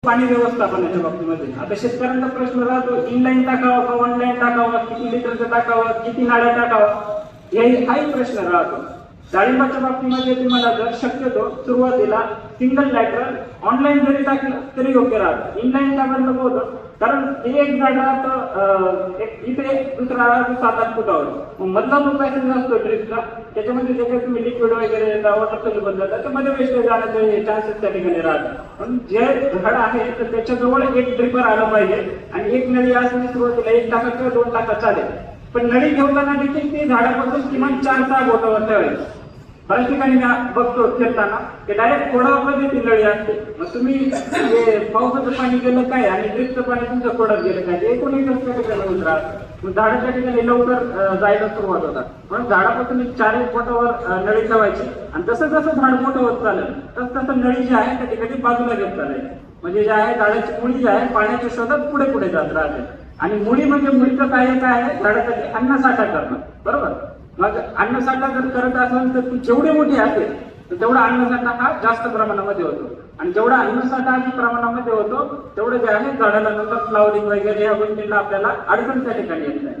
पाणी व्यवस्थापनाच्या बाबतीमध्ये आता शेतकऱ्यांचा प्रश्न राहतो, इनलाईन टाकावा का ऑनलाईन टाकावा, किती लिटरचं टाकावा, किती नाड्या टाकावा, हाही प्रश्न राहतो. डाळिंबाच्या बाबतीमध्ये तुम्हाला जर शक्यतो सुरुवातीला सिंगल लॅटरल ऑनलाईन जरी टाकलं तरी योग्य राहतं. इनलाईन टाकायला नको होतं, कारण एक झाड इथे दुसरा 7-8 फुटावर मधला जो पॅसेज असतो ड्रिपचा, त्याच्यामध्ये जे काही तुम्ही लिक्विड वगैरे वॉटर सोल्युबल जातात त्याच्यामध्ये वेस्टेज जाण्याचे चान्सेस त्या ठिकाणी राहतात. पण जे झाड आहे तर त्याच्याजवळ एक ड्रिपर आलं पाहिजे आणि एक नळी असली सुरुवातीला 1 टाका किंवा 2 टाका चालेल. पण नळी ठेवताना देखील ती झाडापासून किमान 4-6 बोटावर ठेवायची. बऱ्याच ठिकाणी बघतो फिरताना ते डायरेक्ट खोडावर ती नळी असते. मग तुम्ही पावसाचं पाणी गेलं काय आणि ड्रिपचं पाणी तुमच्या खोडात गेलं काय, एकूण एकच त्या ठिकाणी होत राहतं. मग झाडाच्या ठिकाणी लवकर जायला सुरुवात होतात. म्हणून झाडापासून 4-1 फुटावर नळी ठेवायची आणि जसं जसं झाड मोठं होत चालेल तसं नळी जी आहे त्या ठिकाणी बाजूला घेत चालायची. म्हणजे जे आहे झाडाची मुळी जी आहे पाण्याच्या शोधात पुढे पुढे जात राहते. आणि मुळी म्हणजे मुळीचं कार्य काय आहे, झाडासाठी अन्नसाठा करणं. बरोबर. मग अन्नसाठा जर करत असेल तर ती जेवढी मोठी असेल तर तेवढा अन्नसाठा हा जास्त प्रमाणामध्ये होतो. आणि जेवढा अन्नसाठा अधिक प्रमाणामध्ये होतो तेवढं जे आहे झाडाला नंतर फ्लावरिंग वगैरे या गोष्टींना आपल्याला अडचण त्या ठिकाणी येत नाही.